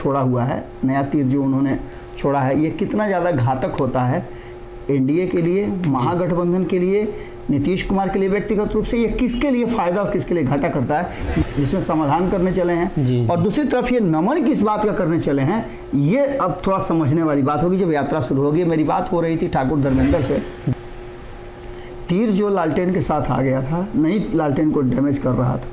छोड़ा हुआ है, नया तीर जो उन्होंने छोड़ा है, ये कितना ज़्यादा घातक होता है एनडीए के लिए, महागठबंधन के लिए, नीतीश कुमार के लिए व्यक्तिगत रूप से, ये किसके लिए फायदा और किसके लिए घाटा करता है, जिसमें समाधान करने चले हैं। और दूसरी तरफ ये नमन किस बात का करने चले हैं, ये अब थोड़ा समझने वाली बात होगी जब यात्रा शुरू होगी। मेरी बात हो रही थी ठाकुर धर्मेंद्र से। तीर जो लालटेन के साथ आ गया था, नई लालटेन को डैमेज कर रहा था,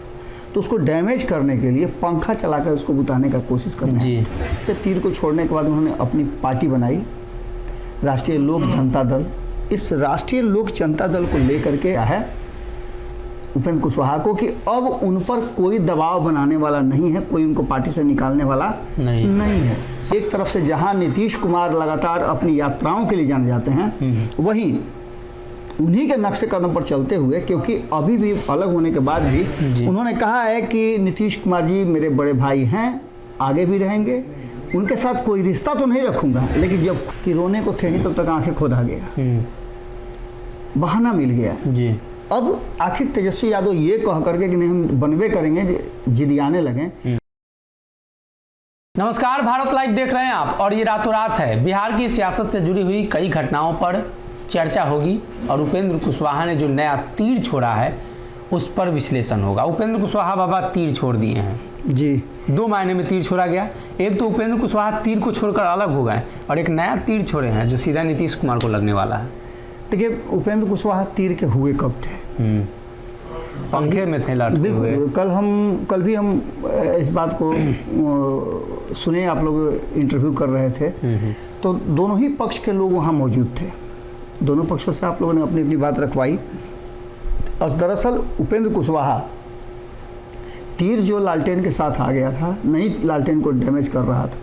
तो उसको डैमेज करने के लिए पंखा चलाकर उसको बुताने का कोशिश करना है। तो तीर को छोड़ने के बाद उन्होंने अपनी पार्टी बनाई, राष्ट्रीय लोक जनता दल। इस राष्ट्रीय लोक जनता दल को लेकर के है उपेंद्र कुशवाहा को कि अब उन पर कोई दबाव बनाने वाला नहीं है, कोई उनको पार्टी से निकालने वाला नहीं है। एक तरफ से जहां नीतीश कुमार लगातार अपनी यात्राओं के लिए जाने जाते हैं, वहीं उन्हीं के नक्शे कदम पर चलते हुए, क्योंकि अभी भी अलग होने के बाद भी उन्होंने कहा है कि नीतीश कुमार जी मेरे बड़े भाई हैं, आगे भी रहेंगे, उनके साथ कोई रिश्ता तो नहीं रखूंगा, लेकिन जब कि रोने को थे तब तक आंखें खोदा गया, बहाना मिल गया जी। अब आखिर तेजस्वी यादव ये कह करके कि नहीं हम बनवे करेंगे, जिदियाने लगे। नमस्कार, भारत लाइव देख रहे हैं आप और ये रातों रात है। बिहार की सियासत से जुड़ी हुई कई घटनाओं पर चर्चा होगी और उपेंद्र कुशवाहा ने जो नया तीर छोड़ा है उस पर विश्लेषण होगा। उपेंद्र कुशवाहा बाबा तीर छोड़ दिए हैं जी, दो मायने में तीर छोड़ा गया। एक तो उपेंद्र कुशवाहा तीर को छोड़कर अलग हो गए और एक नया तीर छोड़े हैं जो सीधा नीतीश कुमार को लगने वाला है। देखिए, उपेंद्र कुशवाहा तीर के हुए कब थे? पंखे में थे लटके हुए। कल भी हम इस बात को सुने, आप लोग इंटरव्यू कर रहे थे, तो दोनों ही पक्ष के लोग वहाँ मौजूद थे, दोनों पक्षों से आप लोगों ने अपनी अपनी बात रखवाई। दरअसल उपेंद्र कुशवाहा तीर जो लालटेन के साथ आ गया था, नई लालटेन को डैमेज कर रहा था,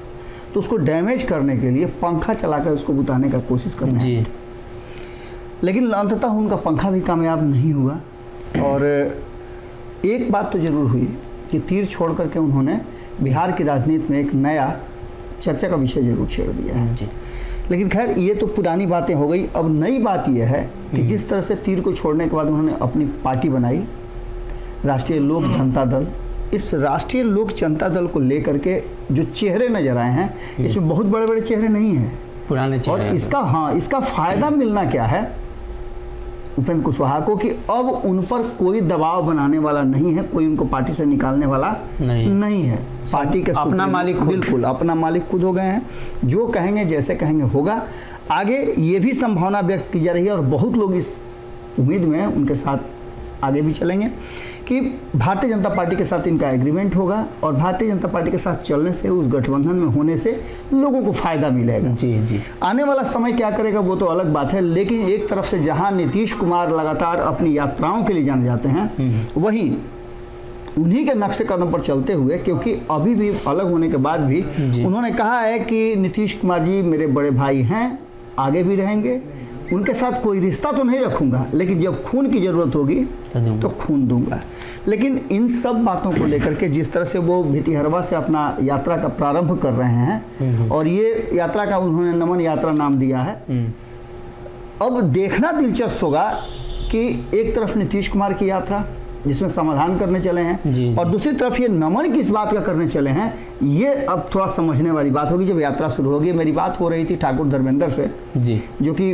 तो उसको डैमेज करने के लिए पंखा चलाकर उसको बुताने का कोशिश करना है, लेकिन अंततः उनका पंखा भी कामयाब नहीं हुआ। और एक बात तो जरूर हुई कि तीर छोड़ करके उन्होंने बिहार की राजनीति में एक नया चर्चा का विषय जरूर छेड़ दिया है जी। लेकिन खैर, ये तो पुरानी बातें हो गई। अब नई बात यह है कि जिस तरह से तीर को छोड़ने के बाद उन्होंने अपनी पार्टी बनाई, राष्ट्रीय लोक जनता दल। इस राष्ट्रीय लोक जनता दल को लेकर के जो चेहरे नजर आए हैं, इसमें बहुत बड़े बड़े चेहरे नहीं हैं, पुराने चेहरे। और इसका फायदा मिलना क्या है उपेंद्र कुशवाहा को कि अब उन पर कोई दबाव बनाने वाला नहीं है, कोई उनको पार्टी से निकालने वाला नहीं है। पार्टी के अपना मालिक, बिल्कुल अपना मालिक खुद हो गए हैं, जो कहेंगे जैसे कहेंगे होगा। आगे ये भी संभावना व्यक्त की जा रही है और बहुत लोग इस उम्मीद में उनके साथ आगे भी चलेंगे कि भारतीय जनता पार्टी के साथ इनका एग्रीमेंट होगा और भारतीय जनता पार्टी के साथ चलने से, उस गठबंधन में होने से लोगों को फायदा मिलेगा जी। आने वाला समय क्या करेगा वो तो अलग बात है, लेकिन एक तरफ से जहां नीतीश कुमार लगातार अपनी यात्राओं के लिए जाने जाते हैं, वहीं उन्हीं के नक्शे कदम पर चलते हुए, क्योंकि अभी भी अलग होने के बाद भी उन्होंने कहा है कि नीतीश कुमार जी मेरे बड़े भाई हैं, आगे भी रहेंगे, उनके साथ कोई रिश्ता तो नहीं रखूंगा, लेकिन जब खून की जरूरत होगी तो खून दूंगा। लेकिन इन सब बातों को लेकर के जिस तरह से वो भितिहरवा से अपना यात्रा का प्रारंभ कर रहे हैं, और ये यात्रा का उन्होंने नमन यात्रा नाम दिया है, अब देखना दिलचस्प होगा कि एक तरफ नीतीश कुमार की यात्रा जिसमें समाधान करने चले हैं, और दूसरी तरफ ये नमन किस बात का करने चले हैं, ये अब थोड़ा समझने वाली बात होगी जब यात्रा शुरू होगी। मेरी बात हो रही थी ठाकुर धर्मेंद्र से जी, जो कि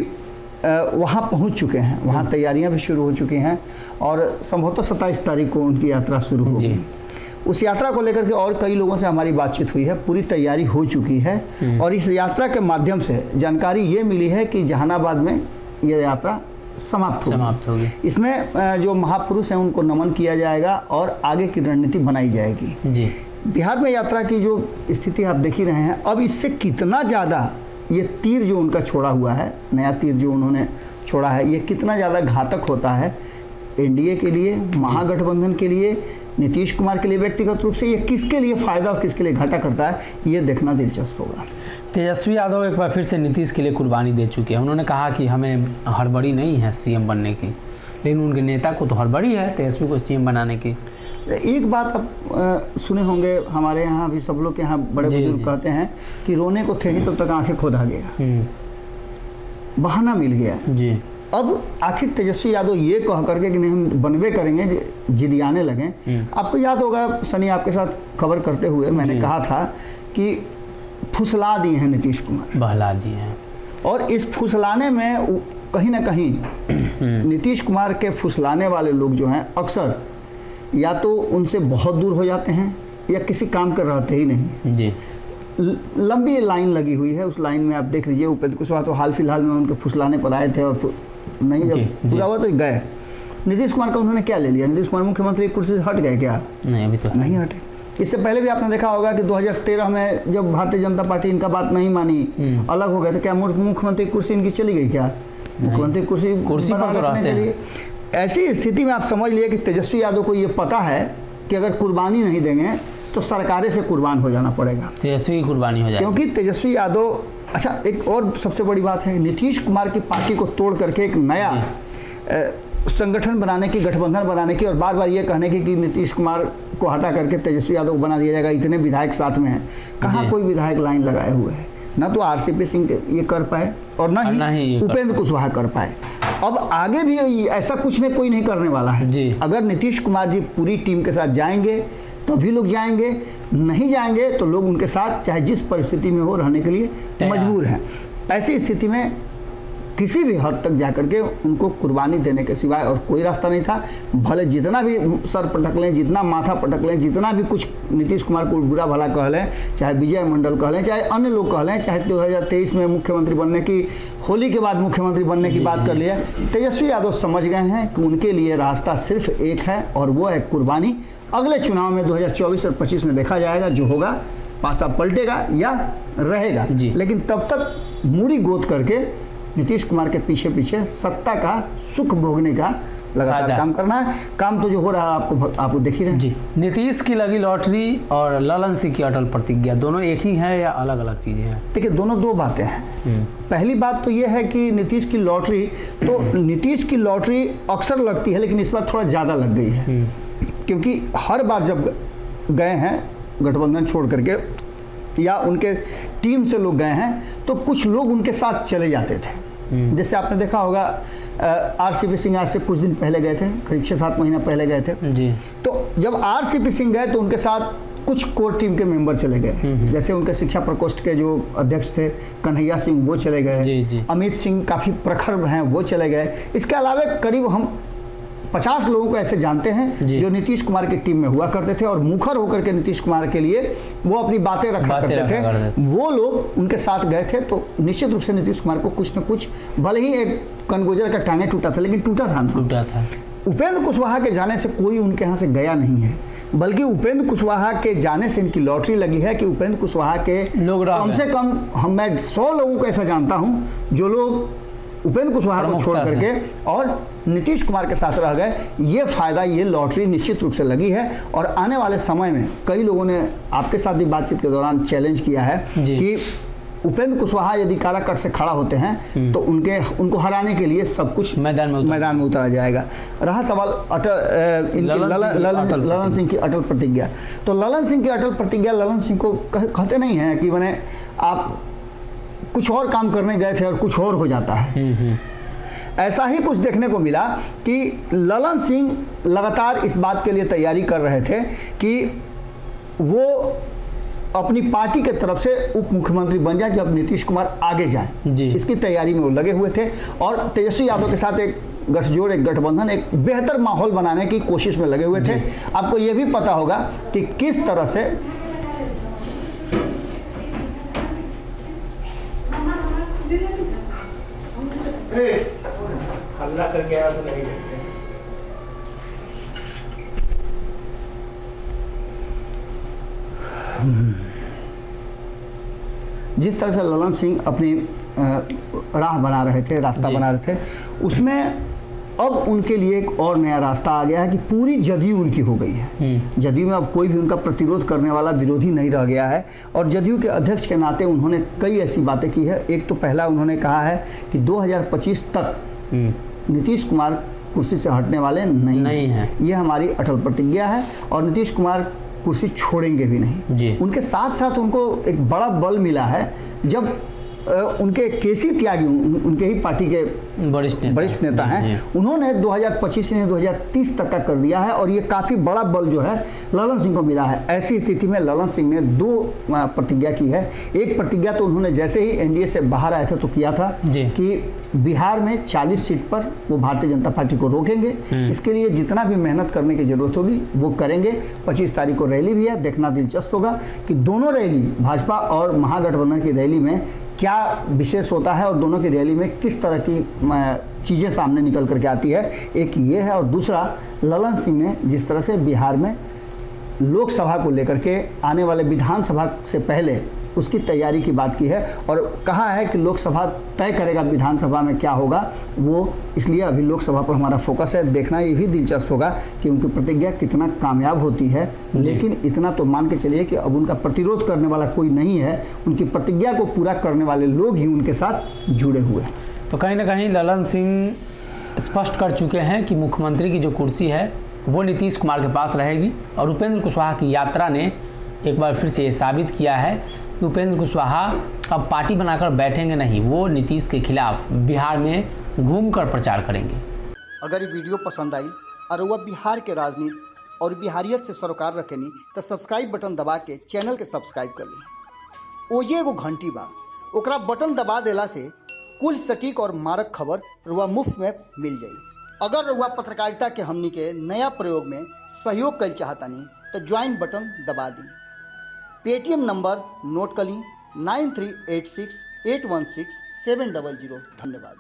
वहाँ पहुँच चुके हैं, वहाँ तैयारियाँ भी शुरू हो चुकी हैं और संभवतः 27 तारीख को उनकी यात्रा शुरू होगी। उस यात्रा को लेकर के और कई लोगों से हमारी बातचीत हुई है, पूरी तैयारी हो चुकी है और इस यात्रा के माध्यम से जानकारी ये मिली है कि जहानाबाद में ये यात्रा समाप्त होगी। इसमें जो महापुरुष हैं उनको नमन किया जाएगा और आगे की रणनीति बनाई जाएगी जी। बिहार में यात्रा की जो स्थिति आप देख ही रहे हैं, अब इससे कितना ज़्यादा ये तीर जो उनका छोड़ा हुआ है, नया तीर जो उन्होंने छोड़ा है, ये कितना ज़्यादा घातक होता है एनडीए के लिए, महागठबंधन के लिए, नीतीश कुमार के लिए व्यक्तिगत रूप से, ये किसके लिए फायदा और किसके लिए घाटा करता है, ये देखना दिलचस्प होगा। तेजस्वी यादव एक बार फिर से नीतीश के लिए कुर्बानी दे चुके हैं। उन्होंने कहा कि हमें हड़बड़ी नहीं है सीएम बनने की, लेकिन उनके नेता को तो हड़बड़ी है तेजस्वी को सीएम बनाने की। एक बात आप सुने होंगे, हमारे यहाँ भी सब लोग के यहाँ बड़े बुजुर्ग कहते हैं कि रोने को थे ही तब तक आंखें खोदा गया, बहाना मिल गया जी। अब आखिर तेजस्वी यादव ये कह करके कि नहीं हम बनवे करेंगे, जिदियाने लगे। आपको याद होगा सनी, आपके साथ खबर करते हुए मैंने कहा था कि फुसला दिए हैं नीतीश कुमार, बहला दिए हैं। और इस फुसलाने में कहीं ना कहीं नीतीश कुमार के फुसलाने वाले लोग जो हैं अक्सर या तो उनसे बहुत दूर हो जाते हैं या किसी काम कर रहते ही नहीं जी। लंबी लाइन लगी हुई है, उस लाइन में आप देख लीजिए। उपेंद्र कुशवाहा तो हाल फिलहाल में उनके फुसलाने पर आए थे और नहीं जब पूरा हुआ तो गए। नीतीश कुमार का उन्होंने क्या ले लिया? नीतीश कुमार मुख्यमंत्री की कुर्सी से हट गए क्या? नहीं, अभी तो नहीं हटे। इससे पहले भी आपने देखा होगा कि 2013 में जब भारतीय जनता पार्टी इनका बात नहीं मानी, अलग हो गए थे, क्या मुख्यमंत्री की कुर्सी इनकी चली गई क्या? मुख्यमंत्री कुर्सी पर तो रहते हैं। ऐसी स्थिति में आप समझ लिए कि तेजस्वी यादव को ये पता है कि अगर कुर्बानी नहीं देंगे तो सरकारें से कुर्बान हो जाना पड़ेगा, तेजस्वी की कुर्बानी हो जाएगी। क्योंकि तेजस्वी यादव, अच्छा एक और सबसे बड़ी बात है, नीतीश कुमार की पार्टी को तोड़ करके एक नया संगठन बनाने की, गठबंधन बनाने की और बार बार ये कहने की कि नीतीश कुमार को हटा करके तेजस्वी यादव को बना दिया जाएगा, इतने विधायक साथ में हैं। कहाँ कोई विधायक लाइन लगाए हुए है? ना तो आरसीपी सिंह ये कर पाए और ना ही उपेंद्र कुशवाहा कर पाए। अब आगे भी ऐसा कुछ में कोई नहीं करने वाला है जी। अगर नीतीश कुमार जी पूरी टीम के साथ जाएंगे तो भी लोग जाएंगे, नहीं जाएंगे तो लोग उनके साथ चाहे जिस परिस्थिति में हो रहने के लिए मजबूर हैं। ऐसी स्थिति में किसी भी हद तक जाकर के उनको कुर्बानी देने के सिवाय और कोई रास्ता नहीं था। भले जितना भी सर पटक लें, जितना माथा पटक लें, जितना भी कुछ नीतीश कुमार को बुरा भला कह लें, चाहे विजय मंडल कह लें, चाहे अन्य लोग कह लें, चाहे 2023 में मुख्यमंत्री बनने की, होली के बाद मुख्यमंत्री बनने की बात कर लिया, तेजस्वी यादव समझ गए हैं कि उनके लिए रास्ता सिर्फ एक है और वो है कुर्बानी। अगले चुनाव में 2024 और 25 में देखा जाएगा, जो होगा पासा पलटेगा या रहेगा, लेकिन तब तक मूड़ी गोद करके नीतीश कुमार के पीछे पीछे सत्ता का सुख भोगने का लगातार काम करना है। काम तो जो हो रहा है आपको देख ही रहे हैं जी। नीतीश की लगी लॉटरी और ललन सिंह की अटल प्रतिज्ञा दोनों एक ही है या अलग अलग चीजें हैं? देखिए, दोनों दो बातें हैं। पहली बात तो यह है कि नीतीश की लॉटरी, तो नीतीश की लॉटरी अक्सर लगती है लेकिन इस बार थोड़ा ज़्यादा लग गई है, क्योंकि हर बार जब गए हैं गठबंधन छोड़ करके या उनके टीम से लोग गए हैं तो कुछ लोग उनके साथ चले जाते थे। जैसे आपने देखा होगा आरसीपी सिंह आज से कुछ दिन पहले गए थे, करीब 6-7 महीना पहले गए थे जी। तो जब आरसीपी सिंह गए तो उनके साथ कुछ कोर टीम के मेंबर चले गए। जैसे उनके शिक्षा प्रकोष्ठ के जो अध्यक्ष थे कन्हैया सिंह, वो चले गए। अमित सिंह काफ़ी प्रखर हैं, वो चले गए। इसके अलावा करीब हम 50 लोगों को ऐसे जानते हैं जो नीतीश कुमार की टीम में हुआ करते थे और मुखर होकर के नीतीश कुमार के लिए वो अपनी बातें रखा करते थे। वो लोग उनके साथ गए थे तो निश्चित रूप से नीतीश कुमार को कुछ न कुछ, भले ही एक कनगोजर का टांगे टूटा था लेकिन टूटा था। उपेंद्र कुशवाहा के जाने से कोई उनके यहाँ से गया नहीं है, बल्कि उपेंद्र कुशवाहा के जाने से इनकी लॉटरी लगी है कि उपेंद्र कुशवाहा के कम से कम मैं 100 लोगों को ऐसा जानता हूँ जो लोग उपेंद्र कुशवाहा को छोड़ करके और नीतीश कुमार के साथ रह गए। ये फायदा, ये लॉटरी निश्चित रूप से लगी है और आने वाले समय में कई लोगों ने आपके साथ भी बातचीत के दौरान चैलेंज किया है कि उपेंद्र कुशवाहा यदि काराकट से खड़ा होते हैं तो उनको हराने के लिए सब कुछ मैदान में उतारा जाएगा। रहा सवाल ललन सिंह की अटल प्रतिज्ञा, तो ललन सिंह की अटल प्रतिज्ञा, ललन सिंह को कहते नहीं हैं कि मैंने आप कुछ और काम करने गए थे और कुछ और हो जाता है। ऐसा ही कुछ देखने को मिला कि ललन सिंह लगातार इस बात के लिए तैयारी कर रहे थे कि वो अपनी पार्टी के तरफ से उप मुख्यमंत्री बन जाए जब नीतीश कुमार आगे जाए। इसकी तैयारी में वो लगे हुए थे और तेजस्वी यादव के साथ एक गठजोड़, एक गठबंधन, एक बेहतर माहौल बनाने की कोशिश में लगे हुए थे। आपको ये भी पता होगा कि किस तरह से हल्ला करके नहीं जिस तरह से ललन सिंह अपनी राह बना रहे थे, रास्ता बना रहे थे, उसमें अब उनके लिए एक और नया रास्ता आ गया है कि पूरी जदयू उनकी हो गई है। जदयू में अब कोई भी उनका प्रतिरोध करने वाला विरोधी नहीं रह गया है और जदयू के अध्यक्ष के नाते उन्होंने कई ऐसी बातें की है। एक तो पहला उन्होंने कहा है कि 2025 तक नीतीश कुमार कुर्सी से हटने वाले नहीं हैं। ये हमारी अटल प्रतिज्ञा है और नीतीश कुमार कुर्सी छोड़ेंगे भी नहीं। उनके साथ साथ उनको एक बड़ा बल मिला है जब उनके केसी त्यागी उनके ही पार्टी के वरिष्ठ नेता हैं, उन्होंने 2025 से 2030 तक का कर दिया है और ये काफ़ी बड़ा बल जो है ललन सिंह को मिला है। ऐसी स्थिति में ललन सिंह ने 2 प्रतिज्ञा की है। एक प्रतिज्ञा तो उन्होंने जैसे ही एनडीए से बाहर आए थे तो किया था कि बिहार में 40 सीट पर वो भारतीय जनता पार्टी को रोकेंगे। इसके लिए जितना भी मेहनत करने की जरूरत होगी वो करेंगे। 25 तारीख को रैली भी है, देखना दिलचस्प होगा कि दोनों रैली, भाजपा और महागठबंधन की रैली में क्या विशेष होता है और दोनों की रैली में किस तरह की चीज़ें सामने निकल करके आती है। एक ये है और दूसरा ललन सिंह ने जिस तरह से बिहार में लोकसभा को लेकर के आने वाले विधानसभा से पहले उसकी तैयारी की बात की है और कहा है कि लोकसभा तय करेगा विधानसभा में क्या होगा वो, इसलिए अभी लोकसभा पर हमारा फोकस है। देखना ये भी दिलचस्प होगा कि उनकी प्रतिज्ञा कितना कामयाब होती है। लेकिन इतना तो मान के चलिए कि अब उनका प्रतिरोध करने वाला कोई नहीं है, उनकी प्रतिज्ञा को पूरा करने वाले लोग ही उनके साथ जुड़े हुए हैं। तो कहीं ना कहीं ललन सिंह स्पष्ट कर चुके हैं कि मुख्यमंत्री की जो कुर्सी है वो नीतीश कुमार के पास रहेगी और उपेंद्र कुशवाहा की यात्रा ने एक बार फिर से ये साबित किया है कि उपेंद्र कुशवाहा अब पार्टी बनाकर बैठेंगे नहीं, वो नीतीश के खिलाफ बिहार में घूमकर प्रचार करेंगे। अगर ये वीडियो पसंद आई और वह बिहार के राजनीति और बिहारियत से सरोकार रखेनी तो सब्सक्राइब बटन दबा के चैनल के सब्सक्राइब कर ली। ओजे एगो घंटी बा, ओकरा बटन दबा देला से कुल सटीक और मारक खबर रुआ मुफ्त में मिल जाई। अगर रुआ पत्रकारिता के हमनी के नया प्रयोग में सहयोग कर चाहतानी तो ज्वाइन बटन दबा दी। पेटीएम नंबर नोट कर ली 9386816700। धन्यवाद।